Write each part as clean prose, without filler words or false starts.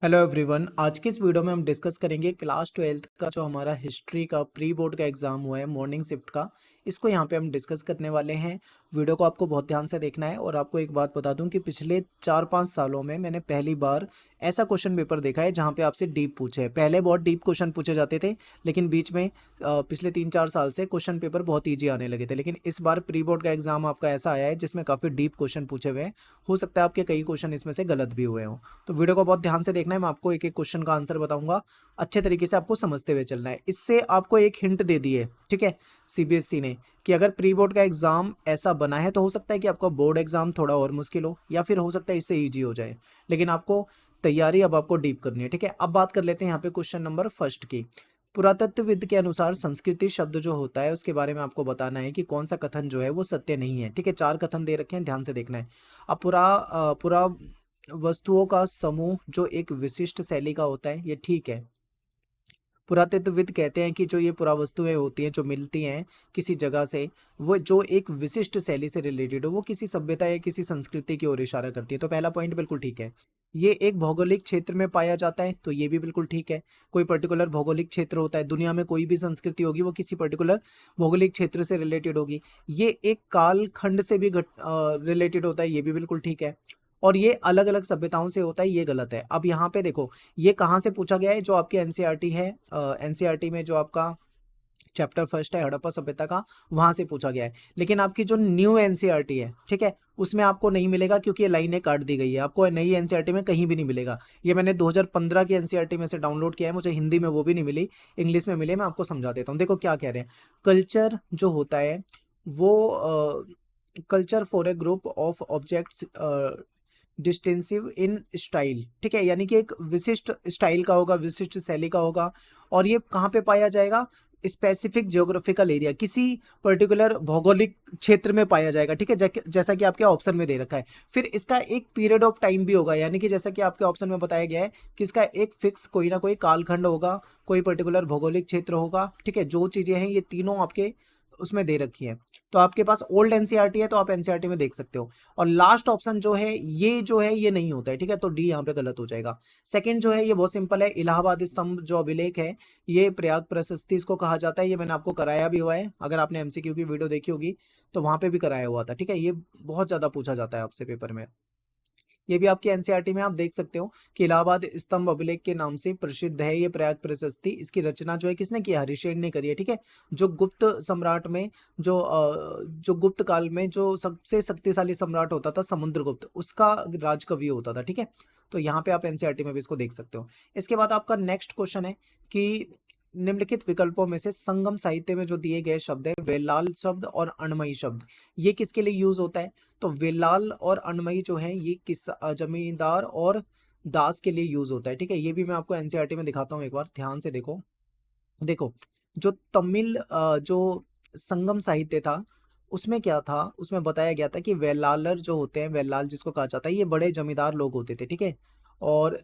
Hello everyone, आज के इस वीडियो में हम डिस्कस करेंगे क्लास 12th का जो हमारा हिस्ट्री का प्री बोर्ड का एग्जाम हुआ है मॉर्निंग शिफ्ट का। इसको यहाँ पे हम डिस्कस करने वाले हैं। वीडियो को आपको बहुत ध्यान से देखना है। और आपको एक बात बता दूं कि पिछले 4-5 सालों में मैंने पहली बार ऐसा क्वेश्चन पेपर देखा है जहाँ पे आपसे डीप पूछे है। पहले बहुत डीप क्वेश्चन पूछे जाते थे, लेकिन बीच में पिछले 3-4 साल से क्वेश्चन पेपर बहुत ईजी आने लगे थे। लेकिन इस बार प्री बोर्ड का एग्जाम आपका ऐसा आया है जिसमें काफ़ी डीप क्वेश्चन पूछे हुए हैं। हो सकता है आपके कई क्वेश्चन इसमें से गलत भी हुए हों। तो वीडियो को बहुत ध्यान से देखना है। मैं आपको एक एक क्वेश्चन का आंसर बताऊंगा, अच्छे तरीके से आपको समझते हुए चलना है। इससे आपको एक हिंट दे दी है, ठीक है, सीबीएसई ने, कि अगर प्री बोर्ड का एग्जाम ऐसा बना है तो हो सकता है कि आपका बोर्ड एग्जाम थोड़ा और मुश्किल हो, या फिर हो सकता है इससे ईजी हो जाए। लेकिन आपको तैयारी अब आपको डीप करनी है, ठीक है। अब बात कर लेते हैं यहाँ पे क्वेश्चन नंबर फर्स्ट की। पुरातत्वविद के अनुसार संस्कृति शब्द जो होता है उसके बारे में आपको बताना है कि कौन सा कथन जो है वो सत्य नहीं है, ठीक है। 4 कथन दे रखे हैं, ध्यान से देखना है। अब पूरा वस्तुओं का समूह जो एक विशिष्ट शैली का होता है, ये ठीक है। पुरातत्वविद कहते हैं कि जो ये पुरावस्तुएं होती हैं जो मिलती हैं किसी जगह से, वो जो एक विशिष्ट शैली से रिलेटेड हो, वो किसी सभ्यता या किसी संस्कृति की ओर इशारा करती है। तो पहला पॉइंट बिल्कुल ठीक है। ये एक भौगोलिक क्षेत्र में पाया जाता है, तो ये भी बिल्कुल ठीक है। कोई पर्टिकुलर भौगोलिक क्षेत्र होता है, दुनिया में कोई भी संस्कृति होगी वो किसी पर्टिकुलर भौगोलिक क्षेत्र से रिलेटेड होगी। ये एक काल खंड से भी रिलेटेड होता है, ये भी बिल्कुल ठीक है। और ये अलग अलग सभ्यताओं से होता है, ये गलत है। अब यहाँ पे देखो, ये कहाँ से पूछा गया है, जो आपके एनसीईआरटी है, एनसीईआरटी में जो आपका चैप्टर फर्स्ट है हड़प्पा सभ्यता का, वहां से पूछा गया है। लेकिन आपकी जो न्यू एनसीईआरटी है, ठीक है, उसमें आपको नहीं मिलेगा, क्योंकि ये लाइनें काट दी गई है। आपको नई एनसीईआरटी में कहीं भी नहीं मिलेगा। ये मैंने 2015 की एनसीईआरटी में से डाउनलोड किया है, मुझे हिंदी में वो भी नहीं मिली, इंग्लिश में मिली। मैं आपको समझा देता हूँ। देखो क्या कह रहे हैं। कल्चर जो होता है वो culture for a group of objects distinctive in style, ठीक है, यानी कि एक विशिष्ट स्टाइल का होगा, विशिष्ट शैली का होगा। और ये कहाँ पे पाया जाएगा? स्पेसिफिक जियोग्राफिकल एरिया, किसी पर्टिकुलर भौगोलिक क्षेत्र में पाया जाएगा, ठीक है, जैसा कि आपके ऑप्शन में दे रखा है। फिर इसका एक पीरियड ऑफ टाइम भी होगा, यानी कि जैसा कि आपके ऑप्शन में बताया गया है कि इसका एक फिक्स कोई ना कोई कालखंड होगा, कोई पर्टिकुलर भौगोलिक क्षेत्र होगा, ठीक है। जो चीजें हैं ये तीनों आपके उसमें दे रखी हैं। तो आपके पास ओल्ड एनसीईआरटी है तो आप एनसीईआरटी में देख सकते हो। और लास्ट ऑप्शन जो है ये नहीं होता है, ठीक है, तो डी यहाँ पे गलत हो जाएगा। सेकंड जो है ये बहुत सिंपल है। इलाहाबाद स्तंभ जो अभिलेख है, ये प्रयाग प्रशस्ति इसको कहा जाता है। ये मैंने आपको कराया भी हुआ है, अगर आपने एमसीक्यू की वीडियो देखी होगी तो वहां पे भी कराया हुआ था, ठीक है। ये बहुत ज्यादा पूछा जाता है आपसे पेपर में। ये भी आपकी एनसीईआरटी में आप देख सकते हो कि इलाहाबाद स्तंभ अभिलेख के नाम से प्रसिद्ध है ये प्रयाग प्रशस्ति। इसकी रचना जो है किसने की है? हरिशेन ने करी है, ठीक है। जो गुप्त सम्राट में जो गुप्त काल में जो सबसे शक्तिशाली सम्राट होता था समुद्रगुप्त, उसका राजकवि होता था, ठीक है। तो यहाँ पे आप एनसीईआरटी में भी इसको देख सकते हो। इसके बाद आपका नेक्स्ट क्वेश्चन है कि निम्नलिखित विकल्पों में से संगम साहित्य में जो दिए गए शब्द है वेलाल शब्द और अणमई शब्द, ये किसके लिए यूज होता है? तो वेलाल और अणमई जो है ये किस जमींदार और दास के लिए यूज होता है, ठीक है। ये भी मैं आपको एनसीईआरटी में दिखाता हूँ, एक बार ध्यान से देखो। देखो, जो तमिल जो संगम साहित्य था उसमें क्या था, उसमें बताया गया था कि वेलालर जो होते हैं, वेलाल जिसको कहा जाता है, ये बड़े जमींदार लोग होते थे, ठीक है। और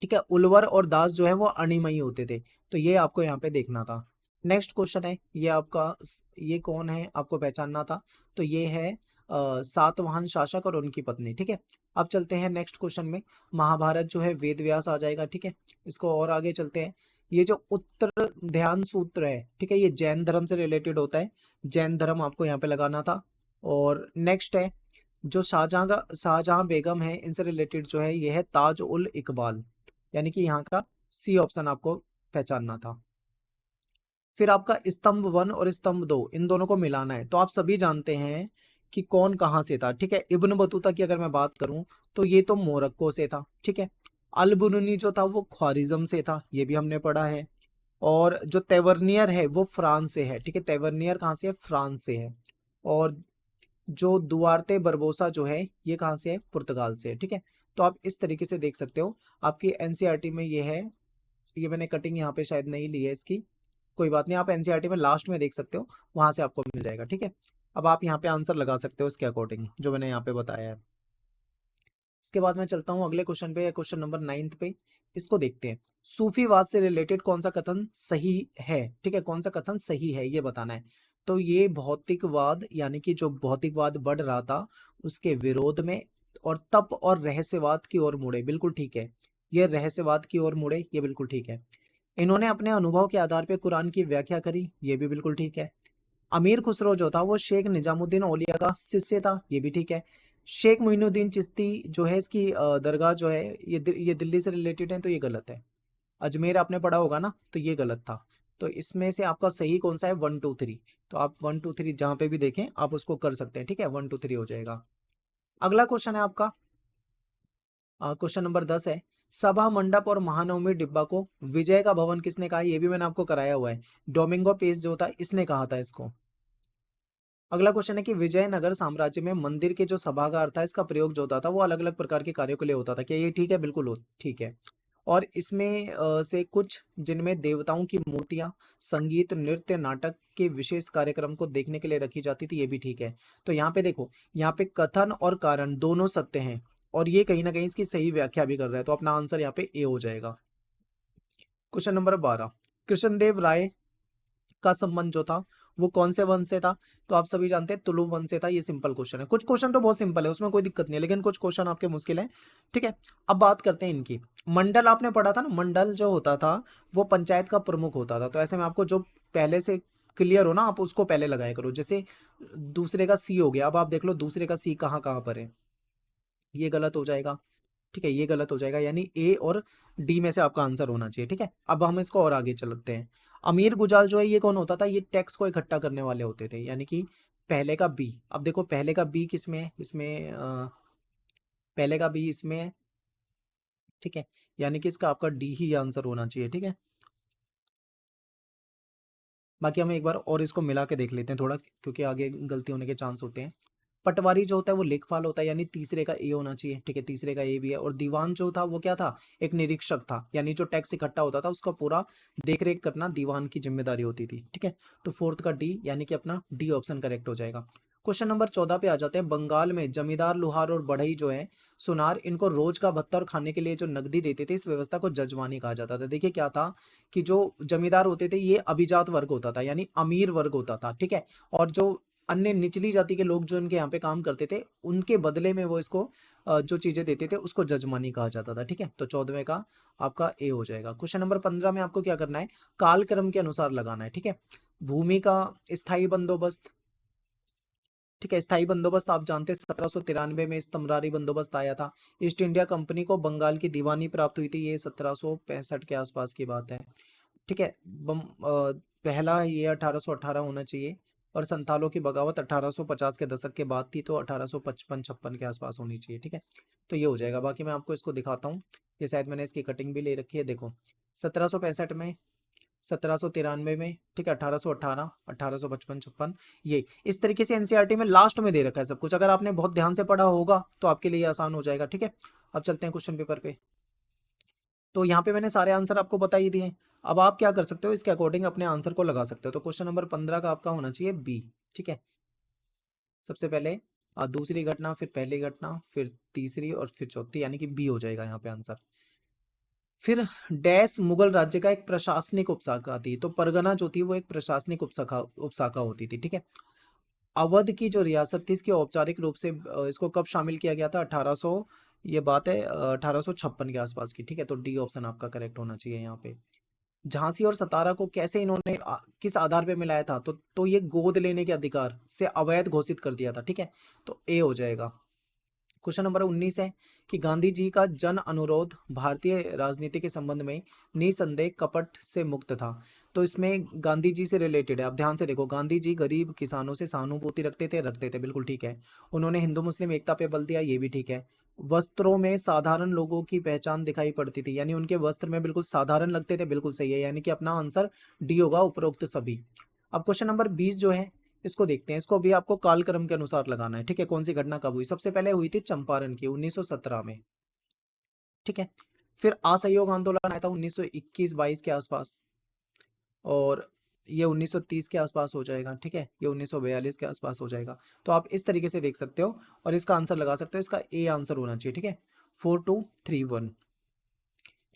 ठीक है, उलवर और दास जो है वो अणिमई होते थे। तो ये आपको यहाँ पे देखना था। नेक्स्ट क्वेश्चन है ये आपका, ये कौन है आपको पहचानना था। तो ये है सातवाहन शासक और उनकी पत्नी, ठीक है। अब चलते हैं नेक्स्ट क्वेश्चन में। महाभारत जो है वेद व्यास आ जाएगा, ठीक है। इसको और आगे चलते हैं। ये जो उत्तर ध्यान सूत्र है, ठीक है, ये जैन धर्म से रिलेटेड होता है। जैन धर्म आपको यहाँ पे लगाना था। और नेक्स्ट है जो शाहजहां बेगम है, इनसे रिलेटेड जो है ये है ताज उल इकबाल, यानी कि यहाँ का सी ऑप्शन आपको पहचानना था। फिर आपका स्तंभ 1 और स्तंभ 2, इन दोनों को मिलाना है। तो आप सभी जानते हैं कि कौन कहाँ से था, ठीक है। इब्न बतूता की अगर मैं बात करूं तो ये तो मोरक्को से था, ठीक है। अल बुनूनी जो था वो ख्वारिज्म से था, ये भी हमने पढ़ा है। और जो तेवर्नियर है वो फ्रांस से है, ठीक है। तेवर्नियर कहाँ से है? फ्रांस से है। और जो दुआर्ते बरबोसा जो है ये कहाँ से है? पुर्तगाल से है, ठीक है। तो आप इस तरीके से देख सकते हो। आपकी एनसीईआरटी में ये है, ये मैंने कटिंग यहाँ पे शायद नहीं ली है इसकी, कोई बात नहीं, आप एनसीईआरटी में लास्ट में देख सकते हो, वहां से आपको मिल जाएगा, ठीक है। अब आप यहाँ पे आंसर लगा सकते हो इसके अकॉर्डिंग जो मैंने यहाँ पे बताया है। इसके बाद मैं चलता हूँ अगले क्वेश्चन पे, क्वेश्चन नंबर 9 पे। इसको देखते हैं। सूफीवाद से रिलेटेड कौन सा कथन सही है, ठीक है, कौन सा कथन सही है ये बताना है। तो ये भौतिकवाद, यानी कि जो भौतिकवाद बढ़ रहा था उसके विरोध में, और तप और रहस्यवाद की ओर मुड़े, बिल्कुल ठीक है। ये रहस्यवाद की ओर मुड़े, ये बिल्कुल ठीक है। इन्होंने अपने अनुभव के आधार पर कुरान की व्याख्या करी, ये भी बिल्कुल ठीक है। अमीर खुसरो जो था वो शेख निजामुद्दीन औलिया का शिष्य था, ये भी ठीक है। शेख मोइनुद्दीन चिश्ती जो है इसकी दरगाह जो है ये दिल्ली से रिलेटेड है, तो ये गलत है। अजमेर आपने पढ़ा होगा ना, तो ये गलत था। तो इसमें से आपका सही कौन सा है, 1 2 3। तो आप 1 2 3 जहां पे भी देखें आप उसको कर सकते हैं, ठीक है, 1 2 3 हो जाएगा। अगला क्वेश्चन है आपका, क्वेश्चन नंबर 10 है, सभा मंडप और महानवमी डिब्बा को विजय का भवन किसने कहा, ये भी मैंने आपको कराया हुआ है। डोमिंगो पेस जो था इसने कहा था इसको। अगला क्वेश्चन है कि विजयनगर साम्राज्य में मंदिर के जो सभागार था इसका प्रयोग जो होता था वो अलग अलग प्रकार के कार्यों के लिए होता था, क्या ये ठीक है, बिल्कुल ठीक है। और इसमें से कुछ जिनमें देवताओं की मूर्तियां, संगीत, नृत्य, नाटक के विशेष कार्यक्रम को देखने के लिए रखी जाती थी, ये भी ठीक है। तो यहाँ पे देखो, यहाँ पे कथन और कारण दोनों सत्य हैं और ये कहीं ना कहीं इसकी सही व्याख्या भी कर रहा है, तो अपना आंसर यहाँ पे ए हो जाएगा। क्वेश्चन नंबर 12, कृष्णदेव राय का संबंध जो था वो कौन से वंश से था, तो आप सभी जानते हैं तुलु वंश से था। ये सिंपल क्वेश्चन है, कुछ क्वेश्चन तो बहुत सिंपल है उसमें कोई दिक्कत नहीं है, लेकिन कुछ क्वेश्चन आपके मुश्किल है, ठीक है। अब बात करते हैं इनकी। मंडल आपने पढ़ा था ना, मंडल जो होता था वो पंचायत का प्रमुख होता था। तो ऐसे में आपको जो पहले से क्लियर हो ना, आप उसको पहले लगाया करो। जैसे दूसरे का सी हो गया, अब आप देख लो दूसरे का सी कहाँ कहाँ पर है, ये गलत हो जाएगा, ठीक है, ये गलत हो जाएगा, यानी ए और डी में से आपका आंसर होना चाहिए, ठीक है। अब हम इसको और आगे चलते हैं। अमीर गुजाल जो है ये कौन होता था, ये टैक्स को इकट्ठा करने वाले होते थे, यानी कि पहले का बी। अब देखो पहले का बी किस में है, इसमें पहले का बी इसमें है, ठीक है, यानी कि इसका आपका डी ही आंसर होना चाहिए, ठीक है। बाकी हम एक बार और इसको मिला के देख लेते हैं थोड़ा, क्योंकि आगे गलती होने के चांस होते हैं। पटवारी जो होता है वो लेखपाल होता है, यानी तीसरे का ए होना चाहिए, ठीक है, तीसरे का ए भी है। और दीवान जो था वो क्या था, एक निरीक्षक था, यानी जो टैक्स इकट्ठा होता था उसका पूरा देख रेख करना दीवान की जिम्मेदारी होती थी, ठीक है। तो फोर्थ का डी, यानी कि अपना डी ऑप्शन करेक्ट हो जाएगा। क्वेश्चन नंबर 14 पे आ जाते हैं। बंगाल में जमींदार, लुहार और बढ़ई जो है सुनार, इनको रोज का भत्ता और खाने के लिए जो नकदी देते थे, इस व्यवस्था को जजमानी कहा जाता था। देखिए क्या था कि जो जमींदार होते थे ये अभिजात वर्ग होता था, यानी अमीर वर्ग होता था, ठीक है। और जो अन्य निचली जाति के लोग जो इनके यहाँ पे काम करते थे, उनके बदले में वो इसको जो चीजें देते थे उसको जजमानी कहा जाता था, ठीक है। तो 14वें का आपका ए हो जाएगा। क्वेश्चन नंबर 15 में आपको क्या करना है, कालक्रम के अनुसार लगाना है, ठीक है। भूमि का स्थायी बंदोबस्त, ठीक है, स्थायी बंदोबस्त आप जानते हैं 1793 में स्तमरारी बंदोबस्त आया था। ईस्ट इंडिया कंपनी को बंगाल की दीवानी प्राप्त हुई थी, ये 1765 के आसपास की बात है, ठीक है। पहला ये 1818 होना चाहिए, और संथालों की बगावत 1850 के दशक के बाद थी, तो 1855-56 के आसपास होनी चाहिए, ठीक है। तो ये हो जाएगा। बाकी मैं आपको इसको दिखाता हूँ, ये शायद मैंने इसकी कटिंग भी ले रखी है, देखो 1765 में, 1793 में, ठीक है, 1818, 1855-56, ये इस तरीके से एनसीईआरटी में लास्ट में दे रखा है सब कुछ। अगर आपने बहुत ध्यान से पढ़ा होगा तो आपके लिए आसान हो जाएगा, ठीक है। अब चलते हैं क्वेश्चन पेपर पे। तो यहाँ पे मैंने सारे आंसर आपको बता ही दिए। अब आप क्या कर सकते हो, इसके अकॉर्डिंग अपने आंसर को लगा सकते हो। तो क्वेश्चन नंबर 15 का आपका होना चाहिए बी, ठीक है। सबसे पहले दूसरी घटना, फिर पहली घटना, फिर तीसरी और फिर चौथी, यानी कि बी हो जाएगा यहाँ पे आंसर। फिर डैश मुगल राज्य का एक प्रशासनिक उपशाखा थी, तो परगना जो थी वो एक प्रशासनिक उपशाखा उपशाखा होती थी, ठीक है। अवध की जो रियासत थी इसकी औपचारिक रूप से इसको कब शामिल किया गया था, 1800, ये बात है 1856 के आसपास की, ठीक है। तो डी ऑप्शन आपका करेक्ट होना चाहिए यहाँ पे। झांसी और सतारा को कैसे इन्होंने किस आधार पे मिलाया था, तो ये गोद लेने के अधिकार से अवैध घोषित कर दिया था, ठीक है। तो ए हो जाएगा। क्वेश्चन नंबर 19 है कि गांधी जी का जन अनुरोध भारतीय राजनीति के संबंध में निसंदेह कपट से मुक्त था। तो इसमें गांधी जी से रिलेटेड है, अब ध्यान से देखो। गांधी जी गरीब किसानों से सहानुभूति रखते थे, बिल्कुल ठीक है। उन्होंने हिंदू मुस्लिम एकता पे बल दिया, ये भी ठीक है। वस्त्रों में साधारण लोगों की पहचान दिखाई पड़ती थी, यानी उनके वस्त्र में बिल्कुल साधारण लगते थे, बिल्कुल सही है, यानी कि अपना आंसर डी होगा, उपरोक्त सभी। अब क्वेश्चन नंबर 20 जो है इसको देखते हैं, इसको भी आपको कालक्रम के अनुसार लगाना है, ठीक है। कौन सी घटना कब हुई, सबसे पहले हुई थी चंपारण की 1917 में, ठीक है। फिर असहयोग आंदोलन आया था 1921-22 के आसपास, और ये 1930 के आसपास हो जाएगा, ठीक है। ये 1942 के आसपास हो जाएगा। तो आप इस तरीके से देख सकते हो और इसका आंसर लगा सकते हो, इसका ए आंसर होना चाहिए, ठीक है, 4231।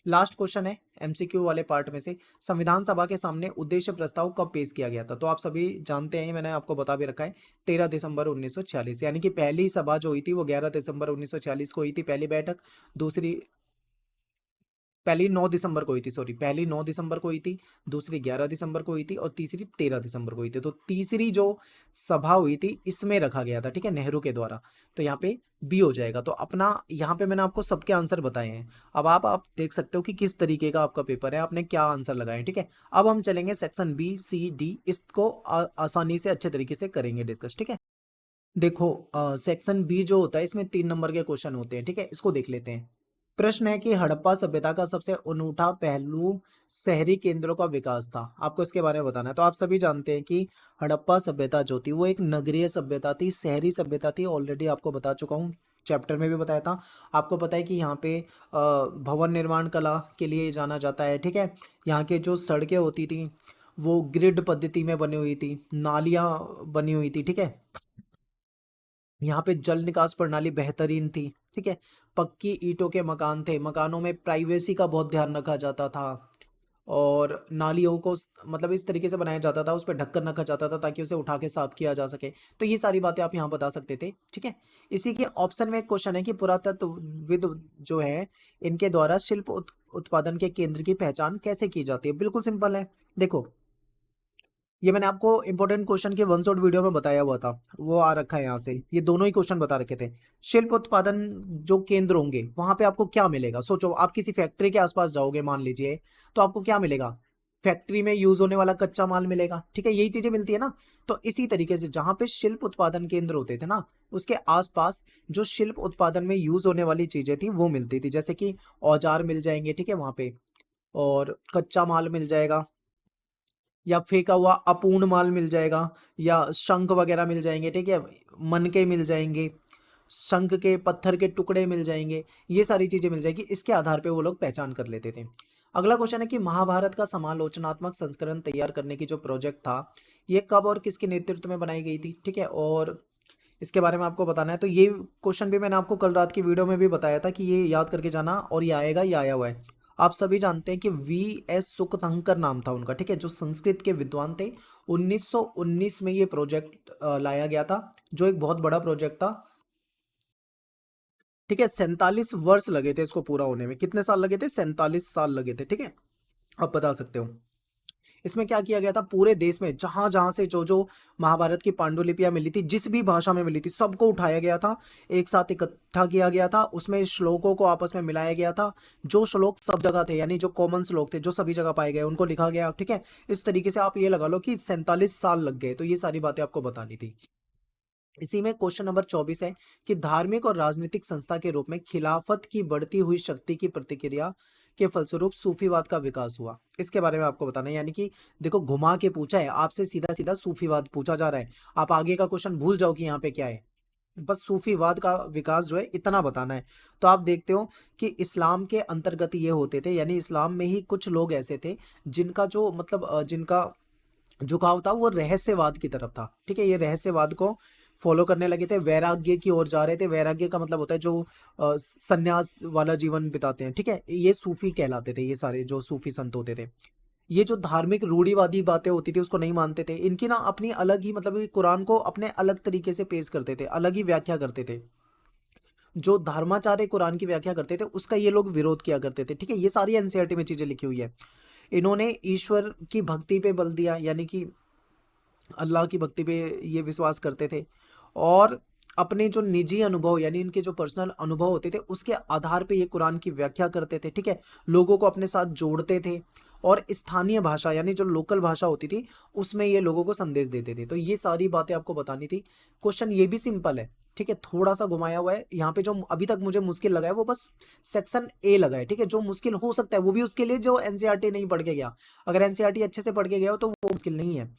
लास्ट क्वेश्चन है एमसीक्यू वाले पार्ट में से, संविधान सभा के सामने उद्देश्य प्रस्ताव कब पेश किया गया था? तो आप सभी जानते हैं, मैंने आपको बता भी रखा है, 13 दिसंबर 1946, यानी कि पहली सभा जो हुई थी वो 11 दिसंबर 1946 को हुई थी पहली बैठक। दूसरी पहली 9 दिसंबर को हुई थी, सॉरी, पहली 9 दिसंबर को हुई थी, दूसरी 11 दिसंबर को हुई थी और तीसरी 13 दिसंबर को हुई थी। तो तीसरी जो सभा हुई थी इसमें रखा गया था, ठीक है, नेहरू के द्वारा। तो यहाँ पे बी हो जाएगा। तो अपना यहाँ पे मैंने आपको सबके आंसर बताए हैं। अब आप देख सकते हो कि किस तरीके का आपका पेपर है, आपने क्या आंसर लगाए, ठीक है। अब हम चलेंगे सेक्शन बी सी डी, इसको आसानी से अच्छे तरीके से करेंगे डिस्कस, ठीक है। देखो, सेक्शन बी जो होता है इसमें 3 नंबर के क्वेश्चन होते हैं, ठीक है। इसको देख लेते हैं। प्रश्न है कि हड़प्पा सभ्यता का सबसे अनूठा पहलू शहरी केंद्रों का विकास था। आपको इसके बारे में बताना है। तो आप सभी जानते हैं कि हड़प्पा सभ्यता जो थी वो एक नगरीय सभ्यता थी, शहरी सभ्यता थी। ऑलरेडी आपको बता चुका हूँ, चैप्टर में भी बताया था। आपको पता है कि यहाँ पे भवन निर्माण कला के लिए जाना जाता है, ठीक है। यहाँ के जो सड़कें होती थी वो ग्रिड पद्धति में बनी हुई थी, नालियाँ बनी हुई थी, ठीक है। यहाँ पे जल निकास प्रणाली बेहतरीन थी, ठीक है। पक्की ईंटों के मकान थे, मकानों में प्राइवेसी का बहुत ध्यान रखा जाता था। और नालियों को मतलब इस तरीके से बनाया जाता था, उस पर ढक्कन रखा जाता था ताकि उसे उठा के साफ किया जा सके। तो ये सारी बातें आप यहाँ बता सकते थे, ठीक है। इसी के ऑप्शन में एक क्वेश्चन है कि पुरातत्वविद जो है इनके द्वारा शिल्प उत्पादन के केंद्र की पहचान कैसे की जाती है? बिल्कुल सिंपल है। देखो, ये मैंने आपको इंपॉर्टेंट क्वेश्चन के वन शॉट वीडियो में बताया हुआ था, वो आ रखा है यहाँ से। ये दोनों ही क्वेश्चन बता रखे थे। शिल्प उत्पादन जो केंद्र होंगे वहां पे आपको क्या मिलेगा? सोचो, आप किसी फैक्ट्री के आसपास जाओगे मान लीजिए, तो आपको क्या मिलेगा? फैक्ट्री में यूज होने वाला कच्चा माल मिलेगा, ठीक है, यही चीजें मिलती है ना। तो इसी तरीके से जहां पे शिल्प उत्पादन केंद्र होते थे ना, उसके आसपास जो शिल्प उत्पादन में यूज होने वाली चीजें थी वो मिलती थी। जैसे कि औजार मिल जाएंगे, ठीक है, वहां पे, और कच्चा माल मिल जाएगा, या फेंका हुआ अपूर्ण माल मिल जाएगा, या शंख वगैरह मिल जाएंगे, ठीक है, मनके मिल जाएंगे, शंख के पत्थर के टुकड़े मिल जाएंगे। ये सारी चीजें मिल जाएगी, इसके आधार पे वो लोग पहचान कर लेते थे। अगला क्वेश्चन है कि महाभारत का समालोचनात्मक संस्करण तैयार करने की जो प्रोजेक्ट था, ये कब और किसके नेतृत्व में बनाई गई थी, ठीक है, और इसके बारे में आपको बताना है। तो ये क्वेश्चन भी मैंने आपको कल रात की वीडियो में भी बताया था कि ये याद करके जाना, और ये आएगा, ये आया हुआ है। आप सभी जानते हैं कि वी एस सुकथंकर नाम था उनका, ठीक है, जो संस्कृत के विद्वान थे। 1919 में ये प्रोजेक्ट लाया गया था, जो एक बहुत बड़ा प्रोजेक्ट था, ठीक है। 47 वर्ष लगे थे इसको पूरा होने में। कितने साल लगे थे? 47 साल लगे थे, ठीक है। आप बता सकते हो। इसमें क्या किया गया था, पूरे देश में जहां जहां से जो जो महाभारत की पांडुलिपियां मिली थी, जिस भी भाषा में मिली थी, सबको उठाया गया था, एक साथ इकट्ठा किया गया था, उसमें श्लोकों को आपस में मिलाया गया था। जो श्लोक सब जगह थे, यानी जो कॉमन श्लोक थे जो सभी जगह पाए गए, उनको लिखा गया, ठीक है। इस तरीके से आप ये लगा लो कि 47 साल लग गए। तो ये सारी बातें आपको बतानी थी। इसी में क्वेश्चन नंबर 24 है कि धार्मिक और राजनीतिक संस्था के रूप में खिलाफत की बढ़ती हुई शक्ति की प्रतिक्रिया के फलस्वरूप सूफीवाद का विकास हुआ। इसके बारे में आपको बताना है, यानी कि देखो, घुमा के पूछा है आपसे, सीधा सीधा सूफीवाद पूछा जा रहा है। आप आगे का क्वेश्चन भूल जाओ कि यहाँ पे क्या है, बस सूफीवाद का विकास जो है इतना बताना है। तो आप देखते हो कि इस्लाम के अंतर्गत ये होते थे, यानी इस्लाम में ही कुछ लोग ऐसे थे जिनका जो मतलब जिनका झुकाव था वो रहस्यवाद की तरफ था, ठीक है। ये रहस्यवाद को फॉलो करने लगे थे, वैराग्य की ओर जा रहे थे। वैराग्य का मतलब होता है जो संन्यास वाला जीवन बिताते हैं, ठीक है, ये सूफी कहलाते थे। ये सारे जो सूफी संत होते थे, ये जो धार्मिक रूढ़िवादी बातें होती थी उसको नहीं मानते थे। इनकी ना अपनी अलग ही मतलब, ये कुरान को अपने अलग तरीके से पेश करते थे, अलग ही व्याख्या करते थे। जो धर्माचार्य कुरान की व्याख्या करते थे उसका ये लोग विरोध किया करते थे, ठीक है। ये सारी एनसीईआरटी में चीजें लिखी हुई है। इन्होंने ईश्वर की भक्ति पे बल दिया, यानी कि अल्लाह की भक्ति पे ये विश्वास करते थे। और अपने जो निजी अनुभव, यानी इनके जो पर्सनल अनुभव होते थे, उसके आधार पे ये कुरान की व्याख्या करते थे, ठीक है। लोगों को अपने साथ जोड़ते थे, और स्थानीय भाषा, यानी जो लोकल भाषा होती थी, उसमें ये लोगों को संदेश देते थे। तो ये सारी बातें आपको बतानी थी। क्वेश्चन ये भी सिंपल है, ठीक है, थोड़ा सा घुमाया हुआ है। यहाँ पे जो अभी तक मुझे मुश्किल लगा है वो बस सेक्शन ए लगा है, ठीक है। जो मुश्किल हो सकता है वो भी उसके लिए जो एनसीईआरटी नहीं पढ़ के गया। अगर एनसीईआरटी अच्छे से पढ़ के गया हो तो वो मुश्किल नहीं है।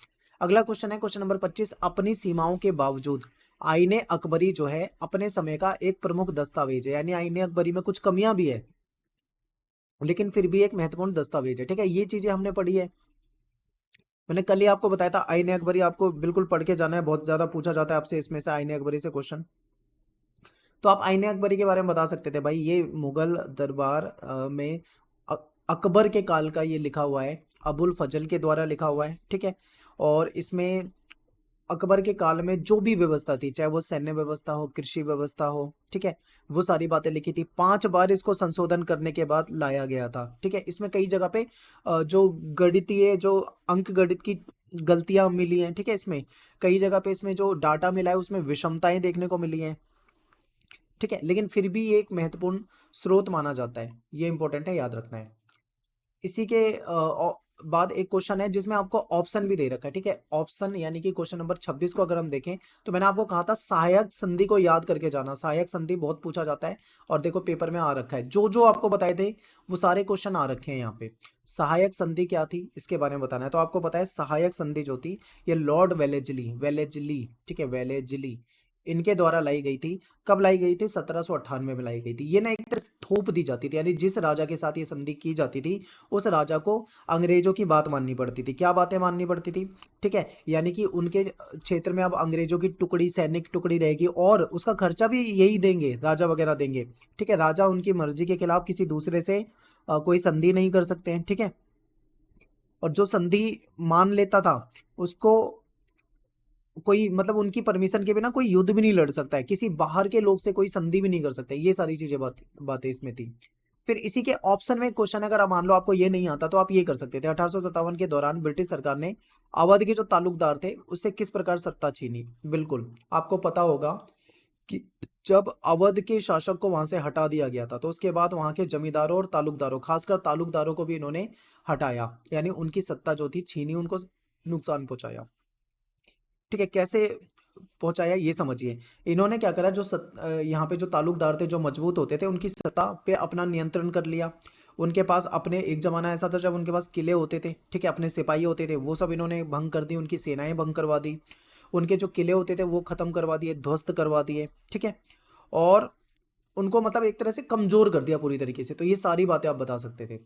अगला क्वेश्चन है क्वेश्चन नंबर 25। अपनी सीमाओं के बावजूद आईने अकबरी जो है अपने समय का एक प्रमुख दस्तावेज है, यानी आईने अकबरी में कुछ कमियां भी है, लेकिन फिर भी एक महत्वपूर्ण दस्तावेज है, ठीक है। ये चीजें हमने पढ़ी है। मैंने कल ही आपको बताया था, आईने अकबरी आपको बिल्कुल पढ़ के जाना है, बहुत ज्यादा पूछा जाता है आपसे इसमें से, आईने अकबरी से क्वेश्चन। तो आप आईने अकबरी के बारे में बता सकते थे भाई, ये मुगल दरबार में अकबर के काल का ये लिखा हुआ है, अबुल फजल के द्वारा लिखा हुआ है, ठीक है। और इसमें अकबर के काल में जो भी व्यवस्था थी, चाहे वो सैन्य व्यवस्था हो, कृषि व्यवस्था हो, ठीक है, वो सारी बातें लिखी थी। 5 बार इसको संशोधन करने के बाद लाया गया था, ठीक है। इसमें कई जगह पे जो गणितीय जो अंक गणित की गलतियां मिली हैं, ठीक है। इसमें कई जगह पे इसमें जो डाटा मिला है उसमें विषमताएं देखने को मिली हैं, ठीक है, लेकिन फिर भी ये एक महत्वपूर्ण स्रोत माना जाता है, ये इंपॉर्टेंट है, याद रखना है। इसी के बाद एक क्वेश्चन है जिसमें आपको ऑप्शन भी दे रखा है, ठीक है। ऑप्शन यानी कि क्वेश्चन नंबर 26 को अगर हम देखें तो मैंने आपको कहा था सहायक संधि को याद करके जाना, सहायक संधि बहुत पूछा जाता है। और देखो पेपर में आ रखा है, जो जो आपको बताए थे वो सारे क्वेश्चन आ रखे हैं यहाँ पे। सहायक संधि क्या थी इसके बारे में बताना है, तो आपको पता है सहायक संधि जो थी ये लॉर्ड वेलेजली वेलेजली ठीक है, वेलेजली इनके द्वारा लाई गई थी। कब लाई गई थी? 1798 में लाई गई थी। ये ना एक तरह से थोप दी जाती थी, यानी जिस राजा के साथ ये संधि की जाती थी उस राजा को अंग्रेजों की बात माननी पड़ती थी। क्या बातें माननी पड़ती थी? ठीक है, यानी कि उनके क्षेत्र में अब अंग्रेजों की टुकड़ी, सैनिक टुकड़ी रहेगी और उसका खर्चा भी यही देंगे, राजा वगैरह देंगे, ठीक है। राजा उनकी मर्जी के खिलाफ किसी दूसरे से कोई संधि नहीं कर सकते हैं, ठीक है। और जो संधि मान लेता था उसको कोई मतलब उनकी परमिशन के बिना कोई युद्ध भी नहीं लड़ सकता है, किसी बाहर के लोग से कोई संधि भी नहीं कर सकते। ये सारी चीजें बातें इसमें थी। फिर इसी के ऑप्शन में क्वेश्चन, अगर आप मान लो आपको ये नहीं आता तो आप ये कर सकते थे। 1857 के दौरान ब्रिटिश सरकार ने अवध के जो तालुकदार थे उससे किस प्रकार सत्ता छीनी? बिल्कुल आपको पता होगा कि जब अवध के शासक को वहां से हटा दिया गया था तो उसके बाद वहां के जमींदारों और तालुकदारों, खासकर तालुकदारों को भी इन्होंने हटाया, यानी उनकी सत्ता जो थी छीनी, उनको नुकसान पहुंचाया, ठीक है। कैसे पहुंचाया ये समझिए। इन्होंने क्या करा, जो यहाँ पे जो तालुकदार थे, जो मजबूत होते थे, उनकी सत्ता पे अपना नियंत्रण कर लिया। उनके पास अपने, एक जमाना ऐसा था जब उनके पास किले होते थे, ठीक है, अपने सिपाही होते थे, वो सब इन्होंने भंग कर दी, उनकी सेनाएं भंग करवा दी, उनके जो किले होते थे वो खत्म करवा दिए, ध्वस्त करवा दिए, ठीक है। और उनको मतलब एक तरह से कमजोर कर दिया पूरी तरीके से। तो ये सारी बातें आप बता सकते थे।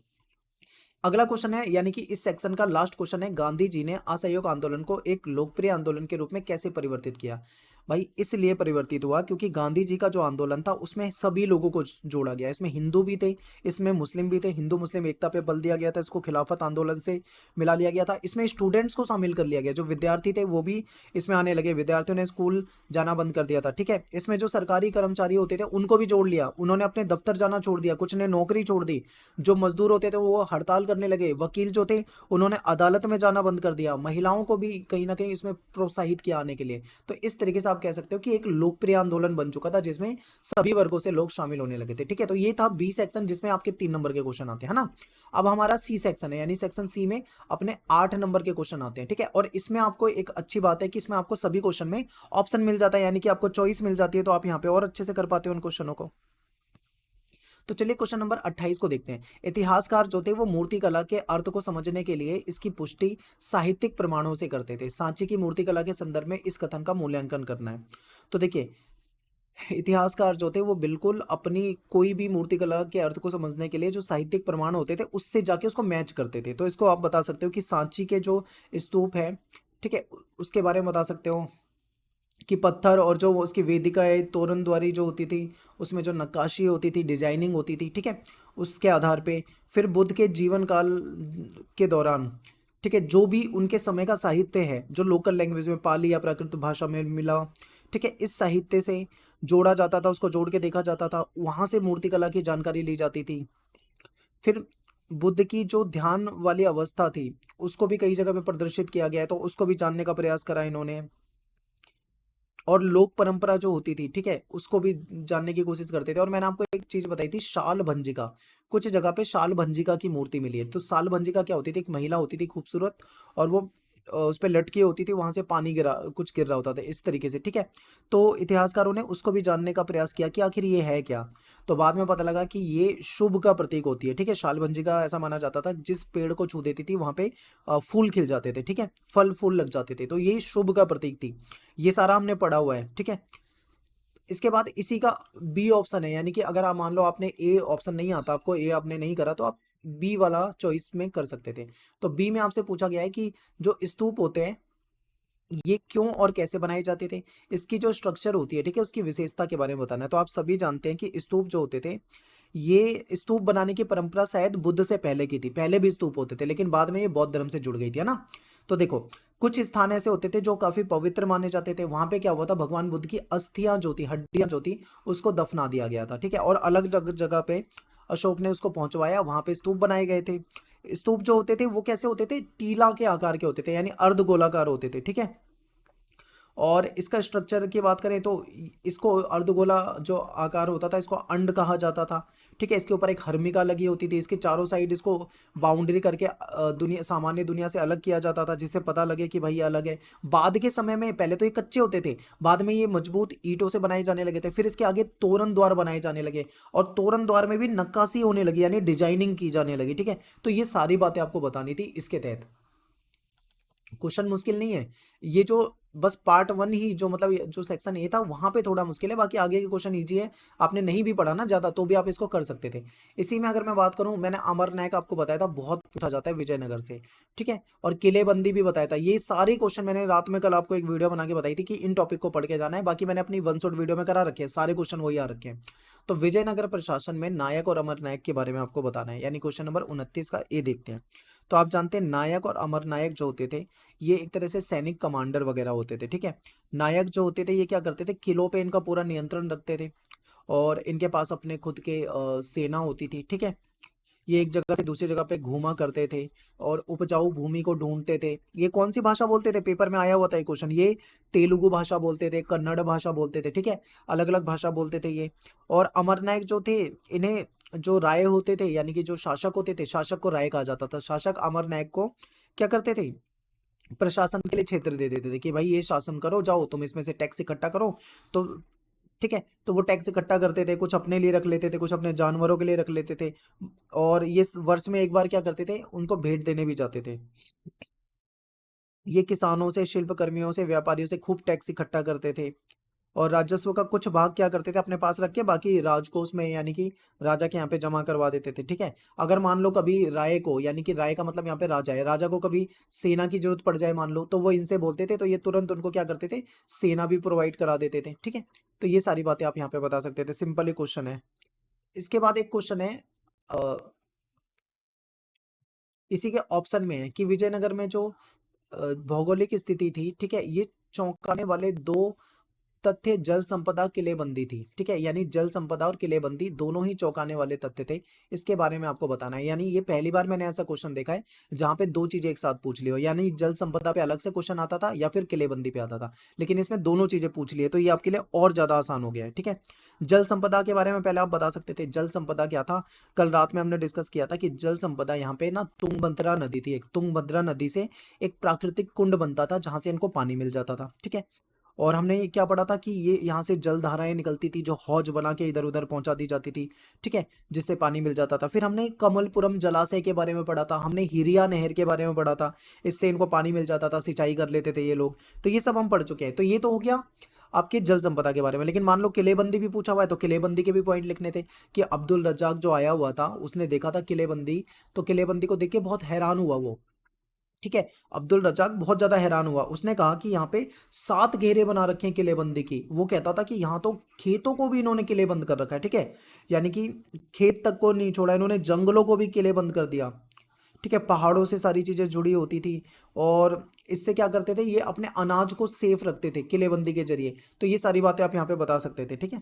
अगला क्वेश्चन है, यानी कि इस सेक्शन का लास्ट क्वेश्चन है, गांधी जी ने असहयोग आंदोलन को एक लोकप्रिय आंदोलन के रूप में कैसे परिवर्तित किया? भाई इसलिए परिवर्तित हुआ क्योंकि गांधी जी का जो आंदोलन था उसमें सभी लोगों को जोड़ा गया। इसमें हिंदू भी थे, इसमें मुस्लिम भी थे, हिंदू मुस्लिम एकता पे बल दिया गया था, इसको खिलाफत आंदोलन से मिला लिया गया था। इसमें स्टूडेंट्स को शामिल कर लिया गया, जो विद्यार्थी थे वो भी इसमें आने लगे, विद्यार्थियों ने स्कूल जाना बंद कर दिया था, ठीक है। इसमें जो सरकारी कर्मचारी होते थे उनको भी जोड़ लिया, उन्होंने अपने दफ्तर जाना छोड़ दिया, कुछ ने नौकरी छोड़ दी, जो मजदूर होते थे वो हड़ताल करने लगे, वकील जो थे उन्होंने अदालत में जाना बंद कर दिया, महिलाओं को भी कहीं ना कहीं इसमें प्रोत्साहित किया आने के लिए। तो इस तरीके से आप कह सकते हो कि एक लोकप्रिय आंदोलन बन चुका था जिसमें सभी वर्गों से लोग शामिल होने लगे थे, ठीक है। तो ये था बी सेक्शन जिसमें आपके 3 नंबर के क्वेश्चन आते हैं, है ना। अब हमारा सी सेक्शन है, यानी सेक्शन सी में अपने 8 नंबर के क्वेश्चन आते हैं, ठीक है। और इसमें आपको एक अच्छी बात है कि इसमें आपको सभी क्वेश्चन में ऑप्शन मिल जाता है, यानी कि आपको चॉइस मिल जाती है, तो आप यहाँ पे और अच्छे से कर पाते हो उन क्वेश्चनों को। तो चलिए क्वेश्चन नंबर 28 को देखते हैं। इतिहासकार जो थे वो मूर्ति कला के अर्थ को समझने के लिए इसकी पुष्टि साहित्यिक प्रमाणों से करते थे। सांची की मूर्ति कला के संदर्भ में इस कथन का मूल्यांकन करना है। तो देखिए, इतिहासकार जो थे वो बिल्कुल अपनी कोई भी मूर्ति कला के अर्थ को समझने के लिए जो साहित्यिक प्रमाण होते थे उससे जाके उसको मैच करते थे। तो इसको आप बता सकते हो कि सांची के जो स्तूप है, ठीक है, उसके बारे में बता सकते हो कि पत्थर और जो वो उसकी वेदिकाएं तोरण द्वारी जो होती थी उसमें जो नक्काशी होती थी, डिजाइनिंग होती थी, ठीक है, उसके आधार पे। फिर बुद्ध के जीवन काल के दौरान, ठीक है, जो भी उनके समय का साहित्य है जो लोकल लैंग्वेज में पाली या प्राकृत भाषा में मिला, ठीक है, इस साहित्य से जोड़ा जाता था, उसको जोड़ के देखा जाता था, वहां से मूर्तिकला की जानकारी ली जाती थी। फिर बुद्ध की जो ध्यान वाली अवस्था थी उसको भी कई जगह पे प्रदर्शित किया गया है, तो उसको भी जानने का प्रयास करा इन्होंने। और लोक परंपरा जो होती थी, ठीक है, उसको भी जानने की कोशिश करते थे। और मैंने आपको एक चीज बताई थी, शाल भंजिका, कुछ जगह पे शाल भंजिका की मूर्ति मिली है। तो शाल भंजिका क्या होती थी? एक महिला होती थी खूबसूरत, और वो उस पर लटकी होती थी, वहां से पानी गिरा, कुछ गिर रहा होता था इस तरीके से, ठीक है। तो इतिहासकारों ने उसको भी जानने का प्रयास किया कि आखिर ये है क्या। तो बाद में पता लगा कि ये शुभ का प्रतीक होती है, ठीक है। शाल भंजिका ऐसा माना जाता था जिस पेड़ को छू देती थी वहां पे फूल खिल जाते थे, ठीक है, फल फूल लग जाते थे, तो ये शुभ का प्रतीक थी। ये सारा हमने पढ़ा हुआ है, ठीक है। इसके बाद इसी का बी ऑप्शन है, यानी कि अगर आप मान लो आपने ए ऑप्शन नहीं आता, आपको ए आपने नहीं करा, तो आप बी वाला चॉइस में कर सकते थे। तो बी में आपसे पूछा गया है कि जो स्तूप होते हैं ये क्यों और कैसे बनाए जाते थे, इसकी जो स्ट्रक्चर होती है, ठीक है, उसकी विशेषता के बारे में बताना है। तो आप सभी जानते हैं कि स्तूप जो होते थे ये स्तूप बनाने की परंपरा शायद बुद्ध से पहले की थी, पहले भी स्तूप होते थे लेकिन बाद में ये बौद्ध धर्म से जुड़ गई थी, है ना। तो देखो, कुछ स्थान ऐसे होते थे जो काफी पवित्र माने जाते थे, वहां पे क्या हुआ था, भगवान बुद्ध की अस्थियां जो थी, हड्डियां जो थी, उसको दफना दिया गया था, ठीक है। और अलग अलग जगह पे अशोक ने उसको पहुंचवाया, वहां पे स्तूप बनाए गए थे। स्तूप जो होते थे वो कैसे होते थे, टीला के आकार के होते थे, यानी अर्ध गोलाकार होते थे, ठीक है। और इसका स्ट्रक्चर की बात करें तो इसको अर्धगोला जो आकार होता था इसको अंड कहा जाता था, ठीक है। इसके ऊपर एक हर्मिका लगी होती थी, इसके चारों साइड इसको बाउंड्री करके दुनिया, सामान्य दुनिया से अलग किया जाता था, जिससे पता लगे कि भाई ये अलग है। बाद के समय में पहले तो ये कच्चे होते थे, बाद में ये मजबूत ईंटों से बनाए जाने लगे थे, फिर इसके आगे तोरण द्वार बनाए जाने लगे, और तोरण द्वार में भी नक्काशी होने लगी, यानी डिजाइनिंग की जाने लगी, ठीक है। तो ये सारी बातें आपको बतानी थी इसके तहत। क्वेश्चन मुश्किल नहीं है, ये जो बस पार्ट वन ही जो मतलब जो सेक्शन ए था वहां पे थोड़ा मुश्किल है, बाकी आगे के क्वेश्चन इजी है। आपने नहीं भी पढ़ा ना ज्यादा तो भी आप इसको कर सकते थे। इसी में अगर मैं बात करूं, मैंने अमरनायक आपको बताया था, बहुत पूछा जाता है विजयनगर से, ठीक है। और किलेबंदी भी बताया था। ये सारे क्वेश्चन मैंने रात में कल आपको एक वीडियो बना के बताई थी कि इन टॉपिक को पढ़ के जाना है, बाकी मैंने अपनी वन शॉट वीडियो में करा रखे हैं, सारे क्वेश्चन वही आ रखे हैं। तो विजयनगर प्रशासन में नायक और अमरनायक के बारे में आपको बताना है, यानी क्वेश्चन नंबर 29 का ए देखते हैं। तो आप जानते हैं नायक और अमरनायक जो होते थे ये एक तरह से सैनिक कमांडर वगैरह होते थे, ठीक है। नायक जो होते थे ये क्या करते थे, किलों पे इनका पूरा नियंत्रण रखते थे, और इनके पास अपने खुद के सेना होती थी, ठीक है। ये एक जगह से दूसरी जगह पे घूमा करते थे और उपजाऊ भूमि को ढूंढते थे। ये कौन सी भाषा बोलते थे, पेपर में आया हुआ था ये क्वेश्चन, ये तेलुगु भाषा बोलते थे, कन्नड़ भाषा बोलते थे, ठीक है। अलग अलग भाषा बोलते थे ये। और अमरनायक जो थे, इन्हें जो राय होते थे, यानी कि जो शासक होते थे, शासक को राय कहा जाता था, शासक अमरनायक को क्या करते थे, प्रशासन के लिए क्षेत्र दे देते थे कि भाई ये शासन करो, जाओ तुम इसमें से टैक्स इकट्ठा करो। तो ठीक है, तो वो टैक्स इकट्ठा करते थे, कुछ अपने लिए रख लेते थे, कुछ अपने जानवरों के लिए रख लेते थे, और ये वर्ष में एक बार क्या करते थे, उनको भेंट देने भी जाते थे। ये किसानों से, शिल्पकर्मियों से, व्यापारियों से खूब टैक्स इकट्ठा करते थे, और राजस्व का कुछ भाग क्या करते थे अपने पास रख के, बाकी राजकोष में यानी कि राजा के यहाँ पे जमा करवा देते थे, ठीक है। अगर मान लो कभी राय को, यानी कि राय का मतलब यहाँ पे राजा है, राजा को कभी सेना की जरूरत पड़ जाए मान लो, तो वो इनसे बोलते थे, तो ये तुरंत उनको क्या करते थे, सेना भी प्रोवाइड करा देते थे, ठीक है। तो ये सारी बातें आप यहाँ पे बता सकते थे, सिंपल ही क्वेश्चन है। इसके बाद एक क्वेश्चन है, अ, इसी के ऑप्शन में है कि विजयनगर में जो भौगोलिक स्थिति थी, ठीक है, ये चौंकाने वाले दो तथ्य, जल संपदा, किलेबंदी थी, ठीक है। यानी जल संपदा और किलेबंदी दोनों ही चौंकाने वाले तथ्य थे, इसके बारे में आपको बताना है। यानी ये पहली बार मैंने ऐसा क्वेश्चन देखा है जहां पे दो चीजें एक साथ पूछ ली हो, यानी जल संपदा पे अलग से क्वेश्चन आता था या फिर किलेबंदी पे आता था, लेकिन इसमें दोनों चीजें पूछ ली है, तो ये आपके लिए और ज्यादा आसान हो गया है, ठीक है। जल संपदा के बारे में पहले आप बता सकते थे, जल संपदा क्या था, कल रात में हमने डिस्कस किया था कि जल संपदा यहाँ पे ना तुंगभद्रा नदी थी, एक तुंगभद्रा नदी से एक प्राकृतिक कुंड बनता था जहां से इनको पानी मिल जाता था, ठीक है। और हमने ये क्या पढ़ा था कि ये यहाँ से जल धाराएं निकलती थी जो हौज बना के इधर उधर पहुंचा दी जाती थी, ठीक है, जिससे पानी मिल जाता था। फिर हमने कमलपुरम जलाशय के बारे में पढ़ा था, हमने हिरिया नहर के बारे में पढ़ा था, इससे इनको पानी मिल जाता था, सिंचाई कर लेते थे ये लोग। तो ये सब हम पढ़ चुके हैं, तो ये तो हो गया आपके जल संपदा के बारे में। लेकिन मान लो किलेबंदी भी पूछा हुआ है, तो किलेबंदी के भी पॉइंट लिखने थे कि अब्दुल रज्जाक जो आया हुआ था उसने देखा था किलेबंदी, तो किलेबंदी को देख के बहुत हैरान हुआ वो, ठीक है। अब्दुल रजाक बहुत ज्यादा हैरान हुआ, उसने कहा कि यहाँ पे 7 घेरे बना रखे हैं किलेबंदी की। वो कहता था कि यहाँ तो खेतों को भी इन्होंने किलेबंद कर रखा है, ठीक है। यानी कि खेत तक को नहीं छोड़ा इन्होंने, जंगलों को भी किलेबंद कर दिया, ठीक है। पहाड़ों से सारी चीजें जुड़ी होती थी, और इससे क्या करते थे, ये अपने अनाज को सेफ रखते थे किलेबंदी के जरिए। तो ये सारी बातें आप यहाँ पे बता सकते थे, ठीक है।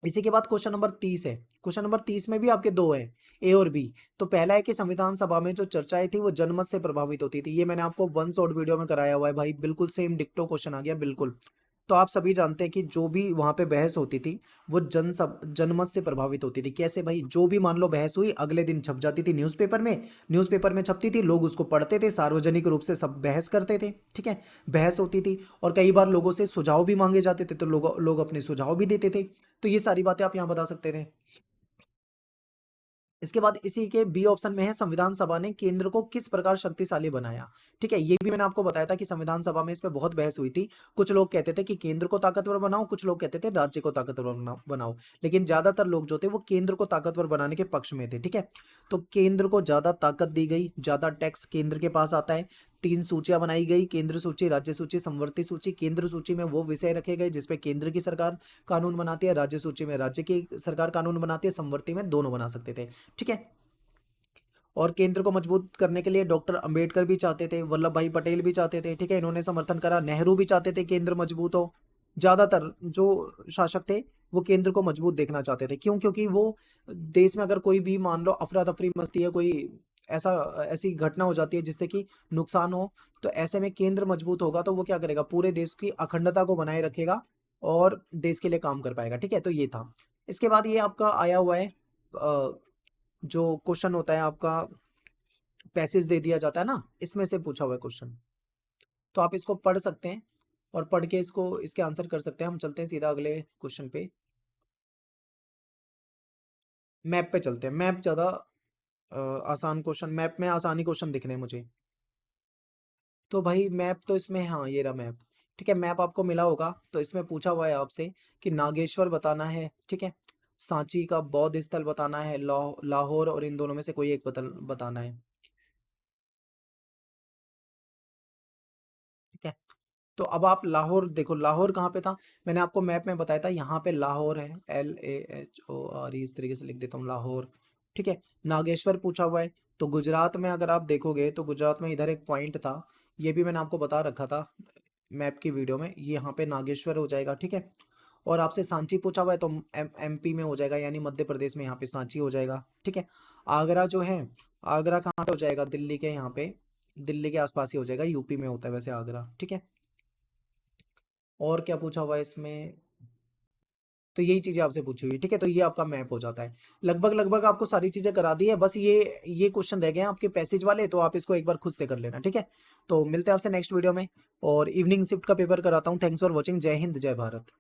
इसी के बाद क्वेश्चन नंबर 30 है। क्वेश्चन नंबर 30 में भी आपके दो हैं, ए और बी। तो पहला है कि संविधान सभा में जो चर्चाएं थी वो जनमत से प्रभावित होती थी, ये मैंने आपको वन शॉट वीडियो में कराया हुआ है भाई, बिल्कुल सेम डिक्टो क्वेश्चन आ गया बिल्कुल। तो आप सभी जानते हैं कि जो भी वहां पे बहस होती थी वो जनमत से प्रभावित होती थी। कैसे भाई, जो भी मान लो बहस हुई अगले दिन छप जाती थी न्यूज़पेपर में, न्यूज़पेपर में छपती थी, लोग उसको पढ़ते थे, सार्वजनिक रूप से सब बहस करते थे, ठीक है। बहस होती थी, और कई बार लोगों से सुझाव भी मांगे जाते थे, तो लोग लोग अपने सुझाव भी देते थे। तो ये सारी बातें आप यहाँ बता सकते थे। इसके बाद इसी के बी ऑप्शन में है, संविधान सभा ने केंद्र को किस प्रकार शक्तिशाली बनाया, ठीक है। ये भी मैंने आपको बताया था कि संविधान सभा में इस पे बहुत बहस हुई थी। कुछ लोग कहते थे कि केंद्र को ताकतवर बनाओ, कुछ लोग कहते थे राज्य को ताकतवर बनाओ, लेकिन ज्यादातर लोग जो थे वो केंद्र को ताकतवर बनाने के पक्ष में थे, ठीक है। तो केंद्र को ज्यादा ताकत दी गई, ज्यादा टैक्स केंद्र के पास आता है, 3 सूचियां बनाई गई, केंद्र सूची, राज्य सूची, समवर्ती सूची। केंद्र सूची में वो विषय रखे गए जिसपे केंद्र की सरकार कानून बनाती है, राज्य सूची में राज्य की सरकार कानून बनाती है, समवर्ती में दोनों बना सकते थे। ठीक है। और केंद्र को मजबूत करने के लिए डॉक्टर अंबेडकर भी चाहते थे, वल्लभ भाई पटेल भी चाहते थे। ठीक है, इन्होंने समर्थन करा। नेहरू भी चाहते थे केंद्र मजबूत हो। ज्यादातर जो शासक थे वो केंद्र को मजबूत देखना चाहते थे। क्यों? क्योंकि वो देश में अगर कोई भी मान लो अफरा तफरी मचती है, कोई ऐसा ऐसी घटना हो जाती है जिससे कि नुकसान हो, तो ऐसे में केंद्र मजबूत होगा तो वो क्या करेगा, पूरे देश की अखंडता को बनाए रखेगा और देश के लिए काम कर पाएगा। ठीक है, तो ये था। इसके बाद ये आपका आया हुआ है जो क्वेश्चन होता है आपका, पैसेज दे दिया जाता है ना, इसमें से पूछा हुआ है क्वेश्चन। तो आप इसको पढ़ सकते हैं और पढ़ के इसको इसके आंसर कर सकते हैं। हम चलते हैं सीधा अगले क्वेश्चन पे। मैप पे चलते हैं। मैप ज्यादा आसान क्वेश्चन, मैप में आसानी क्वेश्चन दिख रहे हैं मुझे। तो भाई मैप तो इसमें, हाँ ये रहा मैप। ठीक है, मैप आपको मिला होगा। तो इसमें पूछा हुआ है आपसे कि नागेश्वर बताना है, ठीक है, सांची का बौद्ध स्थल बताना है, लाहौर, और इन दोनों में से कोई एक बताना है। ठीक है, तो अब आप लाहौर देखो, लाहौर कहाँ पे था, मैंने आपको मैप में बताया था, यहाँ पे लाहौर है, LAHORE, इस तरीके से लिख देता हूँ, लाहौर। ठीक है, नागेश्वर पूछा हुआ है। तो गुजरात में अगर आप देखोगे तो गुजरात में इधर एक पॉइंट था, ये भी मैंने आपको बता रखा था मैप की वीडियो में, ये यहाँ पे नागेश्वर हो जाएगा। ठीक है, और आपसे सांची पूछा हुआ है तो MP में हो जाएगा, यानी मध्य प्रदेश में यहाँ पे सांची हो जाएगा। ठीक है, आगरा जो है, आगरा कहाँ पे हो जाएगा, दिल्ली के यहाँ पे, दिल्ली के आसपास ही हो जाएगा, यूपी में होता है वैसे आगरा। ठीक है, और क्या पूछा हुआ है इसमें, तो यही चीजें आपसे पूछी हुई। ठीक है, तो ये आपका मैप हो जाता है। लगभग लगभग आपको सारी चीजें करा दी है, बस ये क्वेश्चन रह गए हैं आपके पैसेज वाले, तो आप इसको एक बार खुद से कर लेना। ठीक है, तो मिलते हैं आपसे नेक्स्ट वीडियो में, और इवनिंग शिफ्ट का पेपर कराता हूँ। Thanks for watching. जय हिंद, जय भारत।